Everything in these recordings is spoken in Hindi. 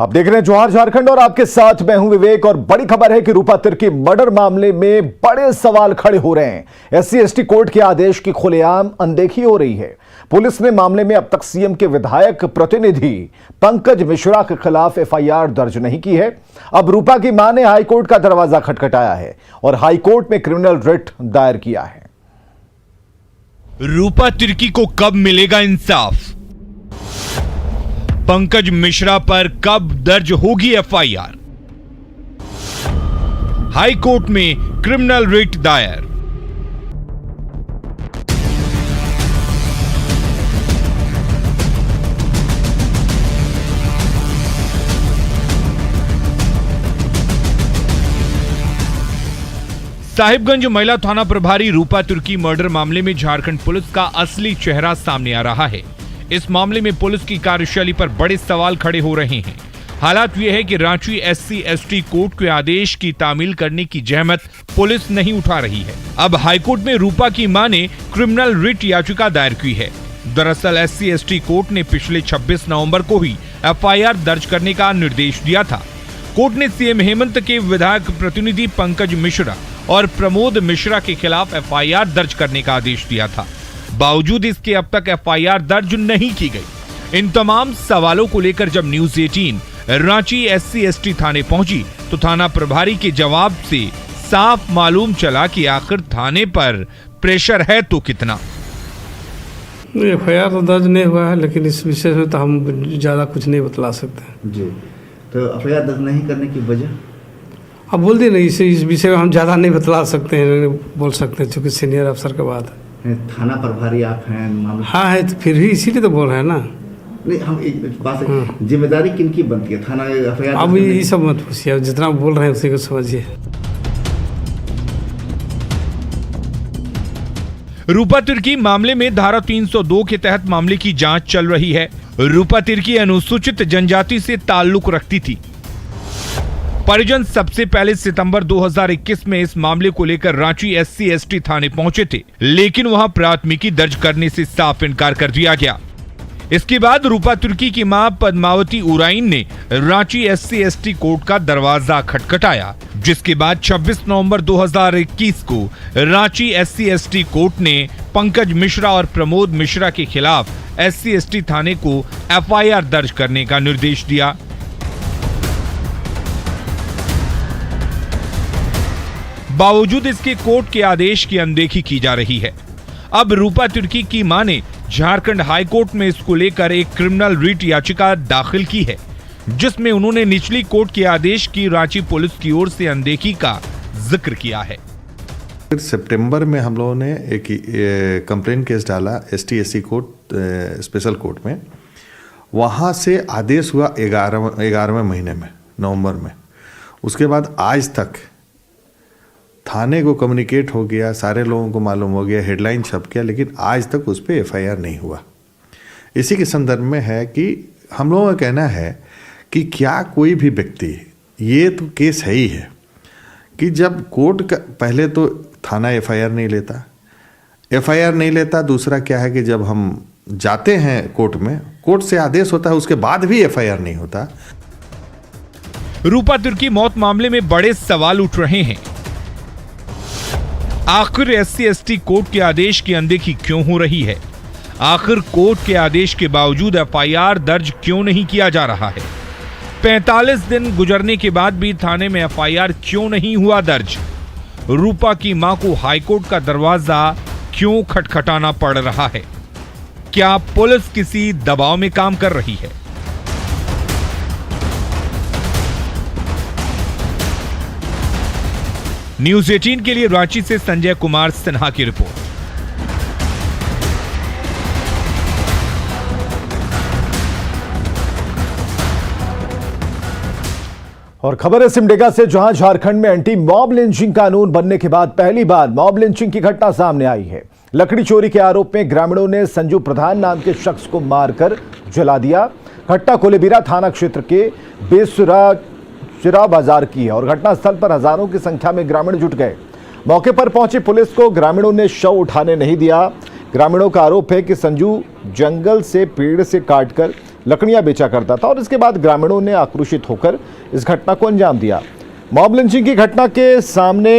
आप देख रहे हैं जोहार झारखंड और आपके साथ मैं हूं विवेक। और बड़ी खबर है कि रूपा तिर्की मर्डर मामले में बड़े सवाल खड़े हो रहे हैं। SC/ST कोर्ट के आदेश की खुलेआम अनदेखी हो रही है। पुलिस ने मामले में अब तक सीएम के विधायक प्रतिनिधि पंकज मिश्रा के खिलाफ FIR दर्ज नहीं की है। अब रूपा की मां ने हाईकोर्ट का दरवाजा खटखटाया है और हाईकोर्ट में क्रिमिनल रिट दायर किया है। रूपा तिर्की को कब मिलेगा इंसाफ? पंकज मिश्रा पर कब दर्ज होगी FIR? हाई कोर्ट में क्रिमिनल रिट दायर। साहिबगंज महिला थाना प्रभारी रूपा तिर्की मर्डर मामले में झारखंड पुलिस का असली चेहरा सामने आ रहा है। इस मामले में पुलिस की कार्यशैली पर बड़े सवाल खड़े हो रहे हैं। हालात यह है कि रांची SC/ST कोर्ट के आदेश की तामील करने की जहमत पुलिस नहीं उठा रही है। अब हाईकोर्ट में रूपा की मां ने क्रिमिनल रिट याचिका दायर की है। दरअसल SC/ST कोर्ट ने पिछले 26 नवंबर को ही FIR दर्ज करने का निर्देश दिया था। कोर्ट ने CM हेमंत के विधायक प्रतिनिधि पंकज मिश्रा और प्रमोद मिश्रा के खिलाफ FIR दर्ज करने का आदेश दिया था। बावजूद इसके अब तक FIR दर्ज नहीं की गई। इन तमाम सवालों को लेकर जब न्यूज 18 रांची SC/ST थाने पहुंची तो थाना प्रभारी के जवाब से साफ मालूम चला कि आखिर थाने पर प्रेशर है तो कितना। FIR तो दर्ज नहीं हुआ है, लेकिन इस विषय में तो हम ज़्यादा कुछ नहीं बतला सकते जी। तो FIR दर्ज नहीं करने की वजह अब बोल दिए नहीं, इस विषय में हम ज़्यादा नहीं बतला सकते हैं, बोल सकते हैं, चूँकि सीनियर अफसर के बाद थाना प्रभारी आप हैं मामला। हाँ है, तो फिर भी इसीलिए तो बोल रहे हैं ना। नहीं, हम एक बात है, जिम्मेदारी किनकी बनती है? थाना FIR अब ये सब मत पूछिए, जितना बोल रहे हैं उसी को समझिए। रूपा तिर्की मामले में धारा 302 के तहत मामले की जांच चल रही है। रूपा तिर्की अनुसूचित जनजाति से ताल्लुक रखती थी। परिजन सबसे पहले सितंबर 2021 में इस मामले को लेकर रांची SC/ST थाने पहुंचे थे, लेकिन वहां प्राथमिकी दर्ज करने से साफ इनकार कर दिया गया। इसके बाद रूपा तिर्की की मां पद्मावती उराइन ने रांची SC/ST कोर्ट का दरवाजा खटखटाया, जिसके बाद 26 नवंबर 2021 को रांची SC/ST कोर्ट ने पंकज मिश्रा और प्रमोद मिश्रा के खिलाफ SC/ST थाने को FIR दर्ज करने का निर्देश दिया। बावजूद इसके कोर्ट के आदेश की अनदेखी की जा रही है। अब रूपा तिर्की की मां ने झारखंड हाई कोर्ट में इसको लेकर एक क्रिमिनल रिट याचिका दाखिल की है, जिसमें उन्होंने निचली कोर्ट के आदेश की रांची पुलिस की ओर से अनदेखी का जिक्र किया है। सितंबर में हम लोगों ने एक कंप्लेंट केस डाला ST/SC कोर्ट स्पेशल कोर्ट में। वहाँ से आदेश हुआ 11वें महीने में, नवंबर में। उसके बाद आज तक थाने को कम्युनिकेट हो गया, सारे लोगों को मालूम हो गया, हेडलाइन छप गया, लेकिन आज तक उस पर FIR नहीं हुआ। इसी के संदर्भ में है कि हम लोगों का कहना है कि क्या कोई भी व्यक्ति, ये तो केस है ही है कि जब कोर्ट का पहले तो थाना FIR नहीं लेता, दूसरा क्या है कि जब हम जाते हैं कोर्ट में, कोर्ट से आदेश होता है, उसके बाद भी FIR नहीं होता। रूपा तिर्की मौत मामले में बड़े सवाल उठ रहे हैं। आखिर SC/ST कोर्ट के आदेश की अनदेखी क्यों हो रही है? आखिर कोर्ट के आदेश के बावजूद FIR दर्ज क्यों नहीं किया जा रहा है? 45 दिन गुजरने के बाद भी थाने में FIR क्यों नहीं हुआ दर्ज? रूपा की मां को हाईकोर्ट का दरवाजा क्यों खटखटाना पड़ रहा है? क्या पुलिस किसी दबाव में काम कर रही है? न्यूज 18 के लिए रांची से संजय कुमार सिन्हा की रिपोर्ट। और खबर है सिमडेगा से, जहां झारखंड में एंटी मॉब लिंचिंग कानून बनने के बाद पहली बार मॉब लिंचिंग की घटना सामने आई है। लकड़ी चोरी के आरोप में ग्रामीणों ने संजू प्रधान नाम के शख्स को मारकर जला दिया। घटना कोलेबिरा थाना क्षेत्र के बेसुरा बाजार की है और घटनास्थल पर हजारों की संख्या में ग्रामीण जुट गए। मौके पर पहुंची पुलिस को ग्रामीणों ने शव उठाने नहीं दिया। ग्रामीणों का आरोप है कि संजू जंगल से पेड़ से काटकर लकड़ियां बेचा करता था और इसके बाद ग्रामीणों ने आक्रोशित होकर इस घटना को अंजाम दिया। मॉब लिंचिंग की घटना के सामने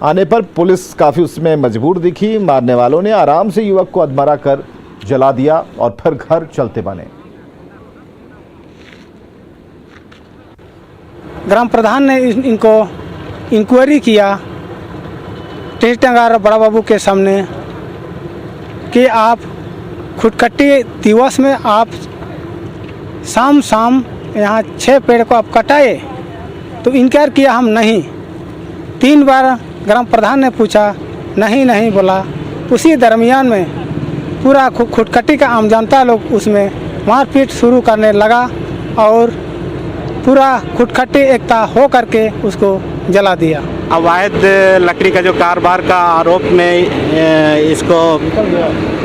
आने पर पुलिस काफी उसमें मजबूर दिखी। मारने वालों ने आराम से युवक को अधमरा कर जला दिया और फिर घर चलते बने। ग्राम प्रधान ने इनको इंक्वायरी किया टेस्टंगार बड़ा बाबू के सामने कि आप खुदकट्टी दिवस में आप शाम यहाँ 6 पेड़ को आप कटाए, तो इनकार किया हम नहीं। 3 बार ग्राम प्रधान ने पूछा, नहीं बोला। उसी दरमियान में पूरा खुदकट्टी का आम जनता लोग उसमें मारपीट शुरू करने लगा और पूरा खुदकट्टी एकता हो करके उसको जला दिया। अवैध लकड़ी का जो कारोबार का आरोप में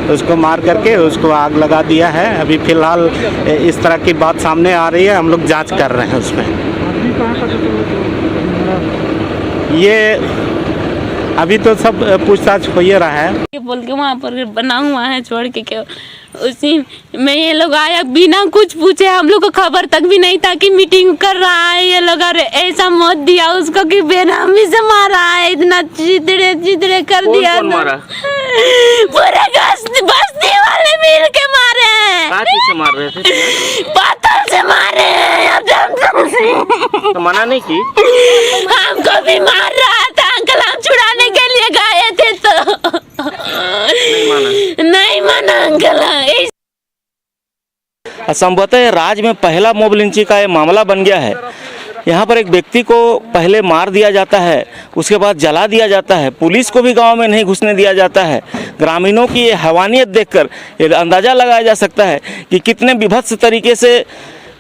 उसको मार करके उसको आग लगा दिया है। अभी फिलहाल इस तरह की बात सामने आ रही है, हम लोग जांच कर रहे हैं उसमें। ये अभी तो सब पूछताछ हो ही रहा है। बोल के वहाँ पर बना हुआ है छोड़ के क्या उसी में ये लोग आया बिना कुछ पूछे, हम लोग को खबर तक भी नहीं था कि मीटिंग कर रहा है ये लोग। अरे ऐसा मौत दिया उसको कि बेनामी से मारा है, इतना चितड़े कर दिया। पूरे बस्ती वाले मिल के मारे हैं। से मार रहे थे? पत्थर से मारे हैं। तो मना नहीं की? हमको भी मार रहा था अंकल, हम छुड़ाने के लिए गए थे तो नहीं माना अंकल। संभवतः राज्य में पहला मॉब लिंचिंग का ये मामला बन गया है। यहाँ पर एक व्यक्ति को पहले मार दिया जाता है, उसके बाद जला दिया जाता है, पुलिस को भी गांव में नहीं घुसने दिया जाता है। ग्रामीणों की ये हैवानियत देखकर ये अंदाज़ा लगाया जा सकता है कि कितने विभत्स तरीके से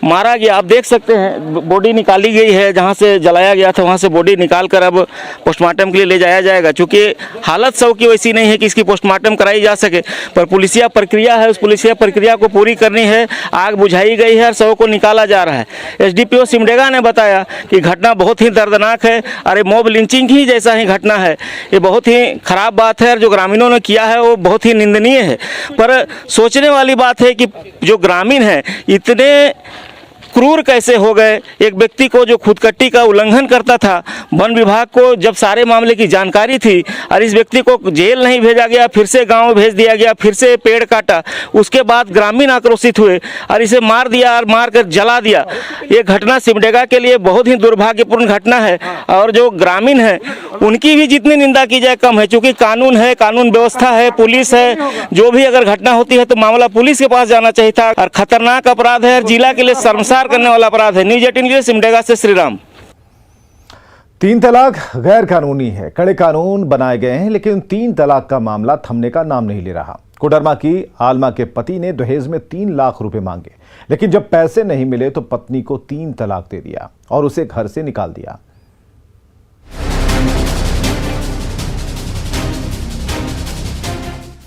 मारा गया। आप देख सकते हैं बॉडी निकाली गई है, जहां से जलाया गया था वहां से बॉडी निकाल कर अब पोस्टमार्टम के लिए ले जाया जाएगा। चूँकि हालत शव की वैसी नहीं है कि इसकी पोस्टमार्टम कराई जा सके, पर पुलिसिया प्रक्रिया है, उस पुलिसिया प्रक्रिया को पूरी करनी है। आग बुझाई गई है और शव को निकाला जा रहा है। एसडीपीओ सिमडेगा ने बताया कि घटना बहुत ही दर्दनाक है। अरे मॉब लिंचिंग ही जैसा ही घटना है, ये बहुत ही खराब बात है और जो ग्रामीणों ने किया है वो बहुत ही निंदनीय है। पर सोचने वाली बात है कि जो ग्रामीण हैं इतने क्रूर कैसे हो गए। एक व्यक्ति को जो खुदकट्टी का उल्लंघन करता था, वन विभाग को जब सारे मामले की जानकारी थी और इस व्यक्ति को जेल नहीं भेजा गया, फिर से गांव भेज दिया गया, फिर से पेड़ काटा, उसके बाद ग्रामीण आक्रोशित हुए और इसे मार दिया और मार कर जला दिया। ये घटना सिमडेगा के लिए बहुत ही दुर्भाग्यपूर्ण घटना है और जो ग्रामीण है उनकी भी जितनी निंदा की जाए कम है। चूँकि कानून है, कानून व्यवस्था है, पुलिस है, जो भी अगर घटना होती है तो मामला पुलिस के पास जाना चाहिए था। और खतरनाक अपराध है और जिला के लिए शर्मसार करने वाला अपराध है। न्यूज़ 18 के लिए सिमडेगा से श्रीराम। 3 तलाक गैर कानूनी है, कड़े कानून बनाए गए हैं, लेकिन 3 तलाक का मामला थमने का नाम नहीं ले रहा। कोडरमा की आलमा के पति ने दहेज में 3 लाख रुपए मांगे, लेकिन जब पैसे नहीं मिले तो पत्नी को 3 तलाक दे दिया और उसे घर से निकाल दिया।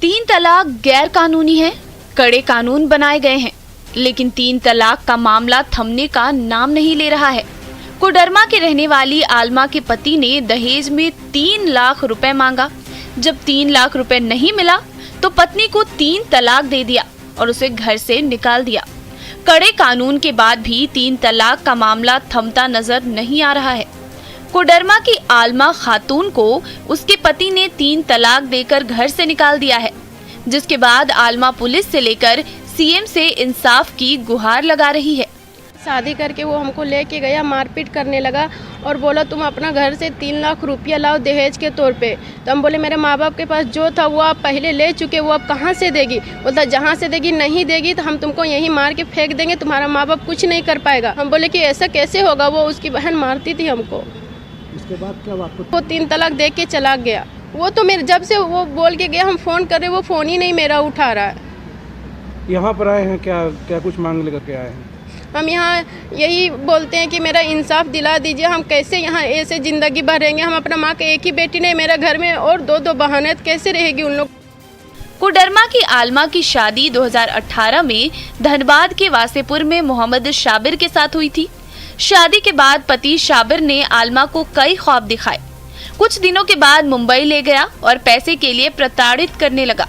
तीन तलाक गैर कानूनी है, कड़े कानून बनाए गए हैं, लेकिन 3 तलाक का मामला थमने का नाम नहीं ले रहा है। कोडरमा के रहने वाली आलमा के पति ने दहेज में 3 लाख रुपए मांगा। जब 3 लाख रुपए नहीं मिला तो पत्नी को 3 तलाक दे दिया और उसे घर से निकाल दिया। कड़े कानून के बाद भी 3 तलाक का मामला थमता नजर नहीं आ रहा है। कोडरमा की आलमा खातून को उसके पति ने 3 तलाक देकर घर से निकाल दिया है, जिसके बाद आलमा पुलिस से लेकर सीएम से इंसाफ की गुहार लगा रही है। शादी करके वो हमको लेके गया, मारपीट करने लगा और बोला तुम अपना घर से 3 लाख रुपया लाओ दहेज के तौर पे। तो हम बोले मेरे माँ बाप के पास जो था वो आप पहले ले चुके, वो अब कहाँ से देगी। बोलता जहाँ से देगी, नहीं देगी तो हम तुमको यहीं मार के फेंक देंगे, तुम्हारा माँ बाप कुछ नहीं कर पाएगा। हम बोले कि ऐसा कैसे होगा, वो उसकी बहन मारती थी हमको। उसके बाद क्या वापस वो 3 तलाक दे के चला गया। वो तो मेरे जब से वो बोल के गया, हम फ़ोन कर रहे वो फ़ोन ही नहीं मेरा उठा रहा है। यहाँ पर आए हैं, क्या कुछ मांग लेकर के आए हैं? हम यहाँ यही बोलते हैं कि मेरा इंसाफ दिला दीजिए। हम कैसे यहाँ ऐसे ज़िंदगी भर रहेंगे। हम अपना माँ के एक ही बेटी नहीं, मेरा घर में और 2 बहन है, कैसे रहेगी उन लोग। कोडरमा की आलमा की शादी 2018 में धनबाद के वासेपुर में मोहम्मद शाबिर के साथ हुई थी। शादी के बाद पति शाबिर ने आलमा को कई ख्वाब दिखाए। कुछ दिनों के बाद मुंबई ले गया और पैसे के लिए प्रताड़ित करने लगा।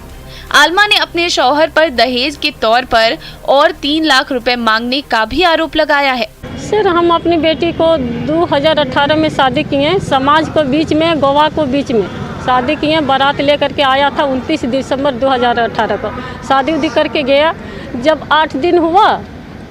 आलमा ने अपने शौहर पर दहेज के तौर पर और 3 लाख रुपए मांगने का भी आरोप लगाया है। सर, हम अपनी बेटी को 2018 में शादी किए, समाज को बीच में, गवाह को बीच में शादी किए। बारात लेकर के आया था 29 दिसंबर 2018 को, शादी उदी करके गया। जब 8 दिन हुआ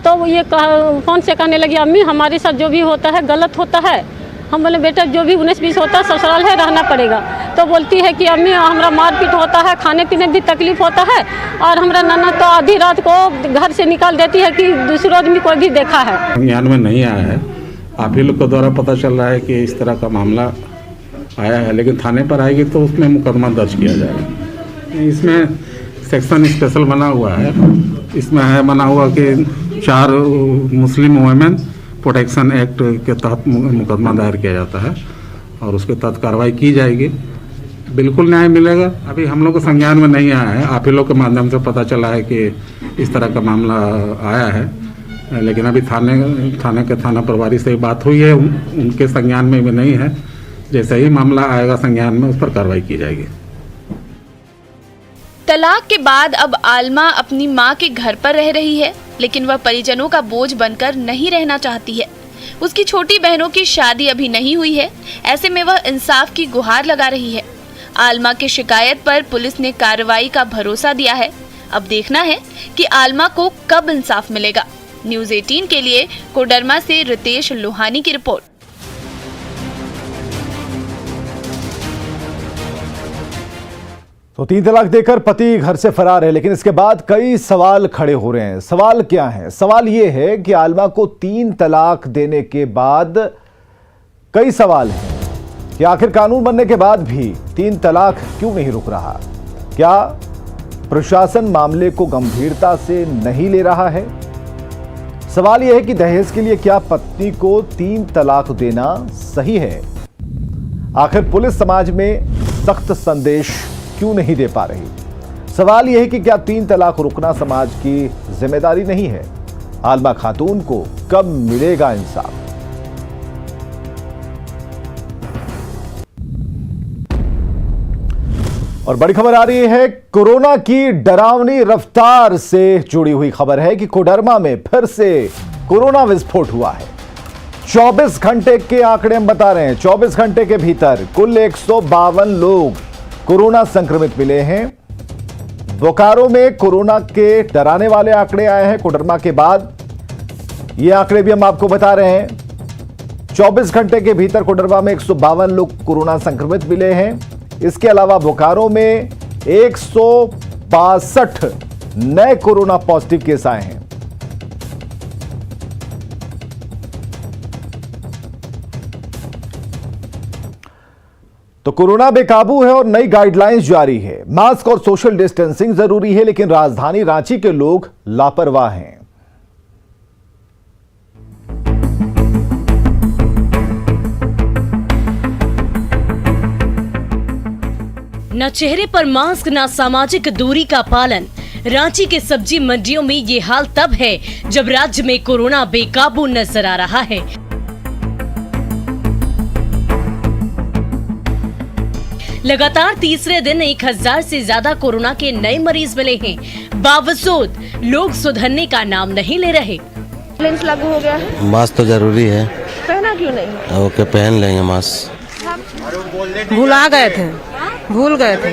तो ये फ़ोन से कहने लगी, अम्मी हमारे साथ जो भी होता है गलत होता है। हम बोले बेटा जो भी 19-20 होता है ससुराल है, रहना पड़ेगा। तो बोलती है कि अम्मी हमारा मारपीट होता है, खाने पीने भी तकलीफ होता है, और हमारा नन्ना तो आधी रात को घर से निकाल देती है कि दूसरे आदमी को भी देखा है। संज्ञान में नहीं आया है, आप ही लोग के द्वारा पता चल रहा है कि इस तरह का मामला आया है, लेकिन थाने पर आएगी तो उसमें मुकदमा दर्ज किया जाएगा। इसमें सेक्शन स्पेशल बना हुआ है, इसमें है बना हुआ कि 4 मुस्लिम वुमेन प्रोटेक्शन एक्ट के तहत मुकदमा दायर किया जाता है और उसके तहत कार्रवाई की जाएगी। बिल्कुल न्याय मिलेगा। अभी हम लोग को संज्ञान में नहीं आया है, आप ही लोग के माध्यम से पता चला है कि इस तरह का मामला आया है, लेकिन अभी थाने के थाना प्रभारी से बात हुई है, उनके संज्ञान में भी नहीं है। जैसे ही मामला आएगा संज्ञान में, उस पर कार्रवाई की जाएगी। तलाक के बाद अब आलमा अपनी मां के घर पर रह रही है, लेकिन वह परिजनों का बोझ बनकर नहीं रहना चाहती है। उसकी छोटी बहनों की शादी अभी नहीं हुई है, ऐसे में वह इंसाफ की गुहार लगा रही है। आलमा की शिकायत पर पुलिस ने कार्रवाई का भरोसा दिया है। अब देखना है कि आलमा को कब इंसाफ मिलेगा। न्यूज़ 18 के लिए कोडरमा से रितेश लोहानी की रिपोर्ट। तो 3 तलाक देकर पति घर से फरार है, लेकिन इसके बाद कई सवाल खड़े हो रहे हैं। सवाल क्या है? सवाल यह है कि आलमा को 3 तलाक देने के बाद कई सवाल हैं कि आखिर कानून बनने के बाद भी 3 तलाक क्यों नहीं रुक रहा? क्या प्रशासन मामले को गंभीरता से नहीं ले रहा है? सवाल यह है कि दहेज के लिए क्या पत्नी को 3 तलाक देना सही है? आखिर पुलिस समाज में सख्त संदेश क्यों नहीं दे पा रही? सवाल यह है कि क्या 3 तलाक रुकना समाज की जिम्मेदारी नहीं है? आलमा खातून को कब मिलेगा इंसाफ? और बड़ी खबर आ रही है, कोरोना की डरावनी रफ्तार से जुड़ी हुई खबर है कि कोडरमा में फिर से कोरोना विस्फोट हुआ है। 24 घंटे के आंकड़े हम बता रहे हैं। 24 घंटे के भीतर कुल 152 लोग कोरोना संक्रमित मिले हैं। बोकारो में कोरोना के डराने वाले आंकड़े आए हैं कोडरमा के बाद। ये आंकड़े भी हम आपको बता रहे हैं। 24 घंटे के भीतर कोडरमा में 152 लोग कोरोना संक्रमित मिले हैं। इसके अलावा बोकारो में 162 नए कोरोना पॉजिटिव केस आए हैं। तो कोरोना बेकाबू है और नई गाइडलाइंस जारी है। मास्क और सोशल डिस्टेंसिंग जरूरी है, लेकिन राजधानी रांची के लोग लापरवाह हैं। न चेहरे पर मास्क, न सामाजिक दूरी का पालन। रांची के सब्जी मंडियों में ये हाल तब है जब राज्य में कोरोना बेकाबू नजर आ रहा है। लगातार तीसरे दिन 1000 से ज्यादा कोरोना के नए मरीज मिले हैं। बावजूद लोग सुधरने का नाम नहीं ले रहे। लेंस लागू हो गया है, मास्क तो जरूरी है, पहना क्यों नहीं? ओके पहन लेंगे मास्क। भूल गए थे।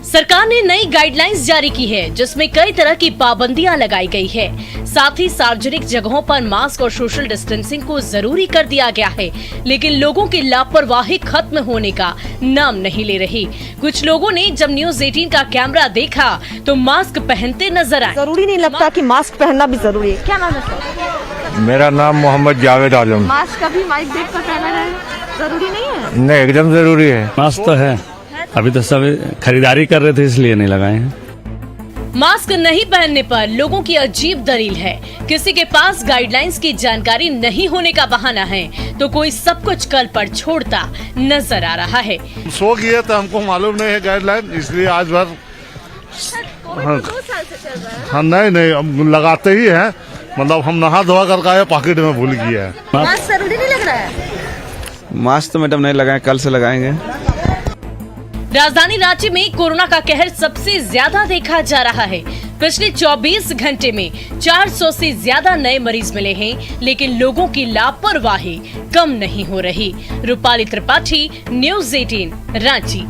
सरकार ने नई गाइडलाइंस जारी की है, जिसमें कई तरह की पाबंदियां लगाई गई है। साथ ही सार्वजनिक जगहों पर मास्क और सोशल डिस्टेंसिंग को जरूरी कर दिया गया है, लेकिन लोगों की लापरवाही खत्म होने का नाम नहीं ले रही। कुछ लोगों ने जब न्यूज़ 18 का कैमरा देखा तो मास्क पहनते नजर आए। जरूरी नहीं लगता कि मास्क पहनना भी जरूरी है। क्या नाम है सर? मेरा नाम मोहम्मद जावेद आलम। मास्क कभी माइक देख कर पहना रहे जरूरी नहीं है? नहीं, एकदम जरूरी है। मास्क तो है, अभी तो सब खरीदारी कर रहे थे इसलिए नहीं लगाए हैं। मास्क नहीं पहनने पर लोगों की अजीब दलील है। किसी के पास गाइडलाइंस की जानकारी नहीं होने का बहाना है, तो कोई सब कुछ कल पर छोड़ता नजर आ रहा है। सो गया तो हमको मालूम नहीं है गाइडलाइन, इसलिए आज भर हाँ नहीं हम लगाते ही हैं। मतलब हम नहा धोआ करके आए, पॉकेट में भूल गया है। मास्क जरूरी नहीं लग रहा है? मास्क तो मैडम नहीं लगाए, कल से लगाएंगे। राजधानी रांची में कोरोना का कहर सबसे ज्यादा देखा जा रहा है। पिछले 24 घंटे में 400 से ज्यादा नए मरीज मिले हैं, लेकिन लोगों की लापरवाही कम नहीं हो रही। रूपाली त्रिपाठी, न्यूज़ 18 रांची।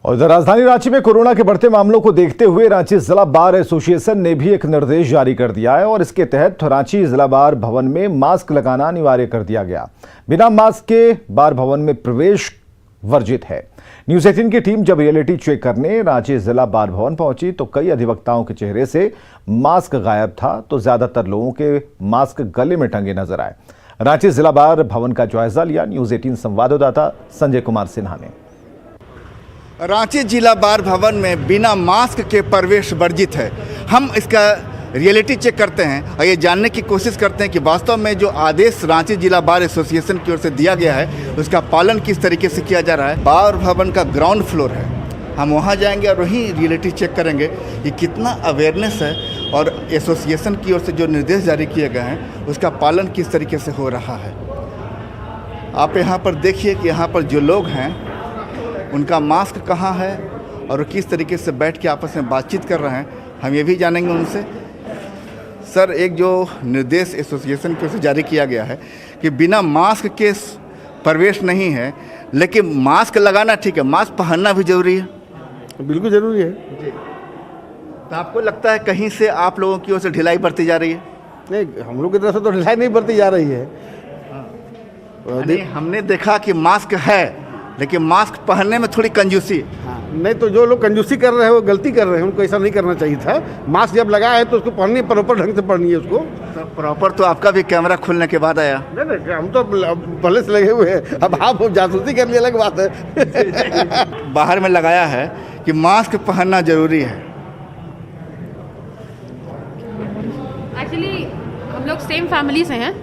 और इधर राजधानी रांची में कोरोना के बढ़ते मामलों को देखते हुए रांची जिला बार एसोसिएशन ने भी एक निर्देश जारी कर दिया है और इसके तहत रांची जिला बार भवन में मास्क लगाना अनिवार्य कर दिया गया। बिना मास्क के बार भवन में प्रवेश वर्जित है। न्यूज़ 18 की टीम जब रियलिटी चेक करने रांची जिला बार भवन पहुंची तो कई अधिवक्ताओं के चेहरे से मास्क गायब था, तो ज्यादातर लोगों के मास्क गले में टंगे नजर आए। रांची जिला बार भवन का जायजा लिया न्यूज़ 18 संवाददाता संजय कुमार सिन्हा ने। रांची जिला बार भवन में बिना मास्क के प्रवेश वर्जित है। हम इसका रियलिटी चेक करते हैं और ये जानने की कोशिश करते हैं कि वास्तव में जो आदेश रांची जिला बार एसोसिएशन की ओर से दिया गया है उसका पालन किस तरीके से किया जा रहा है। बार भवन का ग्राउंड फ्लोर है, हम वहाँ जाएंगे और वहीं रियलिटी चेक करेंगे कि कितना अवेयरनेस है और एसोसिएशन की ओर से जो निर्देश जारी किए गए हैं उसका पालन किस तरीके से हो रहा है। आप यहाँ पर देखिए कि यहाँ पर जो लोग हैं उनका मास्क कहाँ है और किस तरीके से बैठ के आपस में बातचीत कर रहे हैं, हम ये भी जानेंगे उनसे। सर, एक जो निर्देश एसोसिएशन की ओर से जारी किया गया है कि बिना मास्क के प्रवेश नहीं है, लेकिन मास्क लगाना ठीक है, मास्क पहनना भी जरूरी है। बिल्कुल जरूरी है जी। तो आपको लगता है कहीं से आप लोगों की ओर से ढिलाई बरती जा रही है? नहीं, हम लोग की तरफ से तो ढिलाई नहीं बरती जा रही है। हमने देखा कि मास्क है लेकिन मास्क पहनने में थोड़ी कंजूसी। नहीं, तो जो लोग कंजूसी कर रहे हैं वो गलती कर रहे हैं, उनको ऐसा नहीं करना चाहिए था। मास्क जब लगा है तो उसको पहननी, प्रॉपर ढंग से पहननी है उसको। तो प्रॉपर तो आपका भी कैमरा खुलने के बाद आया। नहीं, हम तो पहले से लगे हुए हैं, अब आप जासूसी करने अलग बात है। बाहर में लगाया है कि मास्क पहनना जरूरी है। एक्चुअली हम लोग सेम फैमिली से हैं,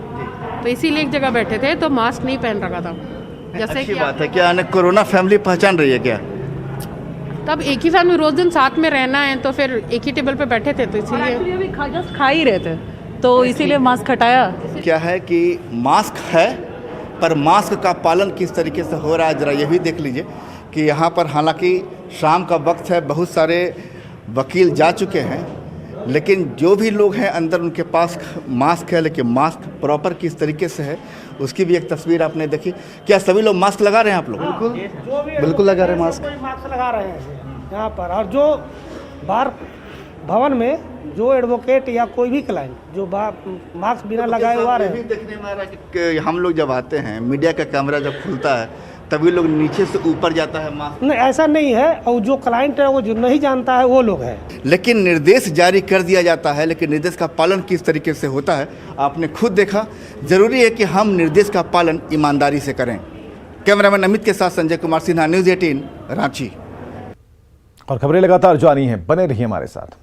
तो इसीलिए एक जगह बैठे थे तो मास्क नहीं पहन रखा था। जैसे अच्छी बात है। क्या कोरोना फैमिली पहचान रही है क्या? तब एक ही फैमिली रोज दिन साथ में रहना है तो फिर एक ही टेबल पे बैठे थे, तो इसीलिए अभी जस्ट खा ही रहे थे तो इसीलिए मास्क हटाया। क्या है कि मास्क है पर मास्क का पालन किस तरीके से हो रहा है, जरा ये भी देख लीजिए कि यहाँ पर हालांकि शाम का वक्त है, बहुत सारे वकील जा चुके हैं, लेकिन जो भी लोग हैं अंदर उनके पास मास्क है, लेकिन मास्क प्रॉपर किस तरीके से है उसकी भी एक तस्वीर आपने देखी। क्या सभी लोग मास्क लगा रहे हैं आप लोग? बिल्कुल लगा रहे हैं मास्क लगा रहे हैं यहाँ पर। और जो बार भवन में जो एडवोकेट या कोई भी क्लाइंट जो मास्क बिना लगाए हुआ रहे। देखने में आ रहा है कि हम लोग जब आते हैं, मीडिया का कैमरा जब खुलता है तभी लोग नीचे से ऊपर जाता है मास्क। नहीं, ऐसा नहीं है, और जो क्लाइंट है वो जो नहीं जानता है वो लोग हैं। लेकिन निर्देश जारी कर दिया जाता है, लेकिन निर्देश का पालन किस तरीके से होता है आपने खुद देखा। जरूरी है कि हम निर्देश का पालन ईमानदारी से करें। कैमरामैन अमित के साथ संजय कुमार सिन्हा, न्यूज़ 18 रांची। और खबरें लगातार जानी है, बने रहिए हमारे साथ।